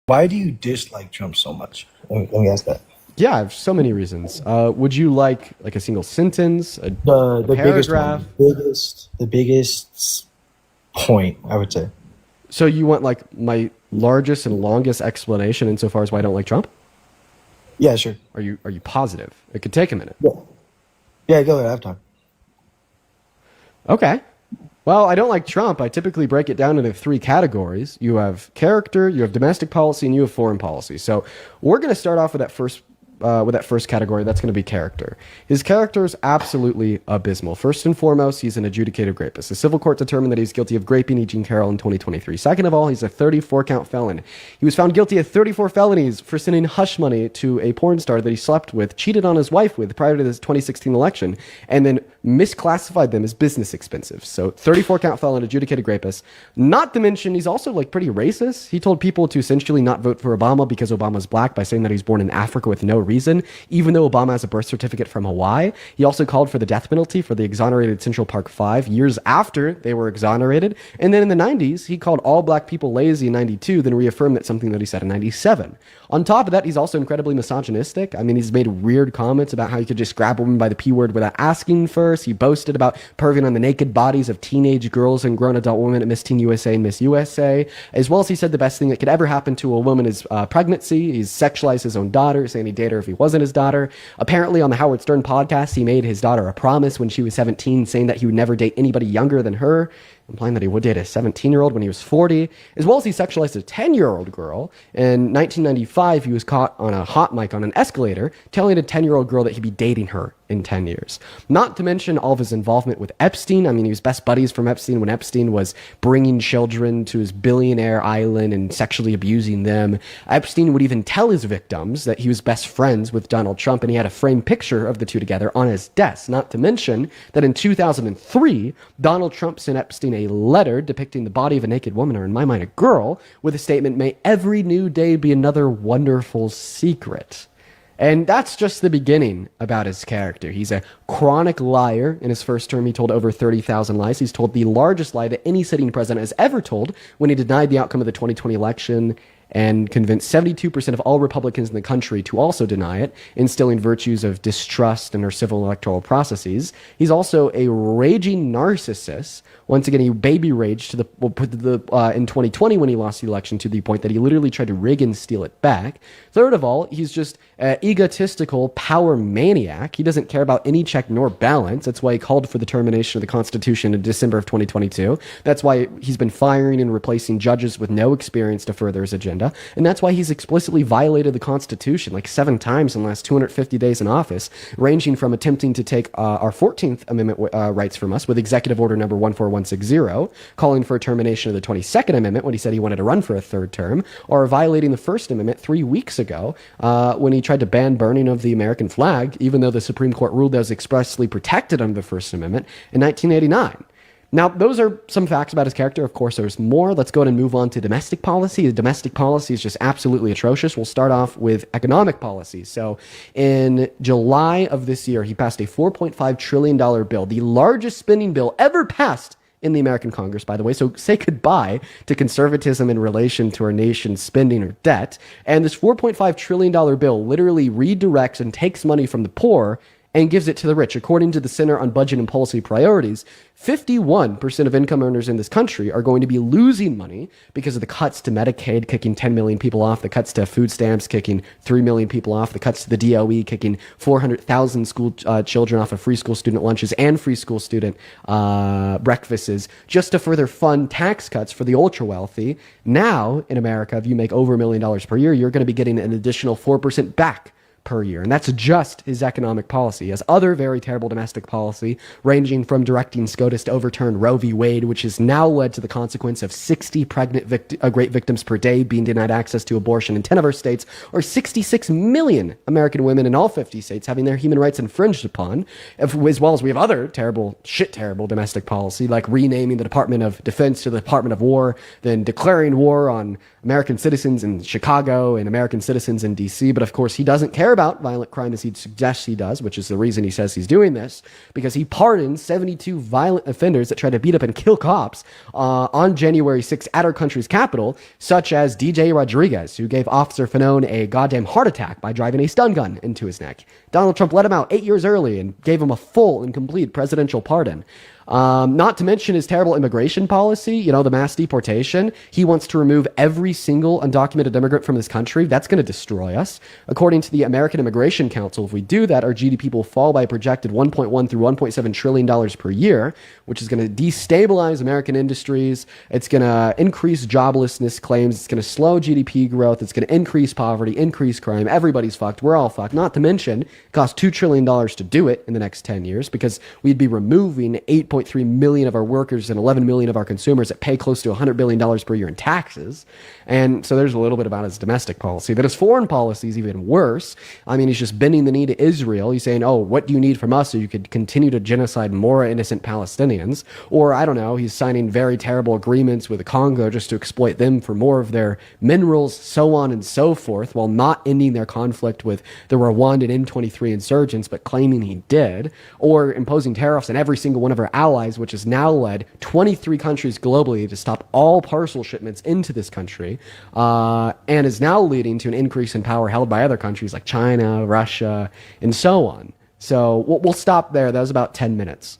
Why do you dislike Trump so much? Let me ask that. Yeah, I have so many reasons. Would you like a single sentence, a The biggest paragraph? one, the biggest point, I would say. So you want like my largest and longest explanation insofar as why I don't like Trump? Yeah, sure. Are you positive? It could take a minute. Yeah, yeah, go ahead. I have time. Okay. Well, I don't like Trump. I typically break it down into three categories. You have character, you have domestic policy, and you have foreign policy. So we're going to start off with that first category. That's going to be character. His character is absolutely abysmal. First and foremost, he's an adjudicated rapist. The civil court determined that he's guilty of raping E. Jean Carroll in 2023. Second of all, he's a 34-count felon. He was found guilty of 34 felonies for sending hush money to a porn star that he slept with, cheated on his wife with prior to this 2016 election, and then misclassified them as business expenses. So 34-count felon, adjudicated rapist. Not to mention, he's also like pretty racist. He told people to essentially not vote for Obama because Obama's black by saying that he's born in Africa with no reason, even though Obama has a birth certificate from Hawaii. He also called for the death penalty for the exonerated Central Park Five years after they were exonerated. And then in the 90s, he called all black people lazy in 92, then reaffirmed that something that he said in 97. On top of that, he's also incredibly misogynistic. I mean, he's made weird comments about how you could just grab a woman by the P word without asking first. He boasted about perving on the naked bodies of teenage girls and grown adult women at Miss Teen USA and Miss USA, as well as he said the best thing that could ever happen to a woman is pregnancy. He's sexualized his own daughter, saying he'd date her if he wasn't his daughter. Apparently, on the Howard Stern podcast, he made his daughter a promise when she was 17, saying that he would never date anybody younger than her, implying that he would date a 17-year-old when he was 40, as well as he sexualized a 10-year-old girl. In 1995, he was caught on a hot mic on an escalator telling a 10-year-old girl that he'd be dating her in 10 years. Not to mention all of his involvement with Epstein. I mean, he was best buddies from Epstein when Epstein was bringing children to his billionaire island and sexually abusing them. Epstein would even tell his victims that he was best friends with Donald Trump, and he had a framed picture of the two together on his desk. Not to mention that in 2003, Donald Trump sent Epstein a letter depicting the body of a naked woman, or in my mind, a girl, with a statement, "May every new day be another wonderful secret." And that's just the beginning about his character. He's a chronic liar. In his first term, he told over 30,000 lies. He's told the largest lie that any sitting president has ever told when he denied the outcome of the 2020 election and convinced 72% of all Republicans in the country to also deny it, instilling virtues of distrust in our civil electoral processes. He's also a raging narcissist. Once again, he baby raged in 2020 when he lost the election to the point that he literally tried to rig and steal it back. Third of all, he's just an egotistical power maniac. He doesn't care about any check nor balance. That's why he called for the termination of the Constitution in December of 2022. That's why he's been firing and replacing judges with no experience to further his agenda. And that's why he's explicitly violated the Constitution like 7 times in the last 250 days in office, ranging from attempting to take our 14th Amendment rights from us with Executive Order number 14160, calling for a termination of the 22nd Amendment when he said he wanted to run for a third term, or violating the First Amendment 3 weeks ago when he tried to ban burning of the American flag, even though the Supreme Court ruled that was expressly protected under the First Amendment in 1989. Now, those are some facts about his character. Of course, there's more. Let's go ahead and move on to domestic policy. The domestic policy is just absolutely atrocious. We'll start off with economic policy. So in July of this year, he passed a $4.5 trillion bill, the largest spending bill ever passed in the American Congress, by the way. So say goodbye to conservatism in relation to our nation's spending or debt. And this $4.5 trillion bill literally redirects and takes money from the poor and gives it to the rich. According to the Center on Budget and Policy Priorities, 51% of income earners in this country are going to be losing money because of the cuts to Medicaid, kicking 10 million people off, the cuts to food stamps, kicking 3 million people off, the cuts to the DOE, kicking 400,000 school children off of free school student lunches and free school student breakfasts, just to further fund tax cuts for the ultra-wealthy. Now, in America, if you make over $1 million per year, you're going to be getting an additional 4% back per year. And that's just his economic policy. He has other very terrible domestic policy, ranging from directing SCOTUS to overturn Roe v. Wade, which has now led to the consequence of 60 pregnant great victims per day being denied access to abortion in 10 of our states, or 66 million American women in all 50 states having their human rights infringed upon, as well as we have other terrible domestic policy, like renaming the Department of Defense to the Department of War, then declaring war on American citizens in Chicago and American citizens in D.C. But of course, he doesn't care about violent crime as he suggests he does, which is the reason he says he's doing this, because he pardoned 72 violent offenders that tried to beat up and kill cops on January 6th at our country's capital, such as DJ Rodriguez, who gave Officer Fanone a goddamn heart attack by driving a stun gun into his neck. Donald Trump let him out 8 years early and gave him a full and complete presidential pardon. Not to mention his terrible immigration policy, the mass deportation. He wants to remove every single undocumented immigrant from this country. That's going to destroy us. According to the American Immigration Council, if we do that, our GDP will fall by a projected $1.1 through $1.7 trillion per year, which is going to destabilize American industries. It's going to increase joblessness claims. It's going to slow GDP growth. It's going to increase poverty, increase crime. Everybody's fucked. We're all fucked. Not to mention, it costs $2 trillion to do it in the next 10 years because we'd be removing 8.3 million of our workers and 11 million of our consumers that pay close to $100 billion per year in taxes. And so there's a little bit about his domestic policy. But his foreign policy is even worse. I mean, he's just bending the knee to Israel. He's saying, oh, what do you need from us so you could continue to genocide more innocent Palestinians? Or, I don't know, he's signing very terrible agreements with the Congo just to exploit them for more of their minerals, so on and so forth, while not ending their conflict with the Rwandan M23 insurgents, but claiming he did. Or imposing tariffs on every single one of our allies, which has now led 23 countries globally to stop all parcel shipments into this country, and is now leading to an increase in power held by other countries like China, Russia, and so on. So we'll stop there. That was about 10 minutes.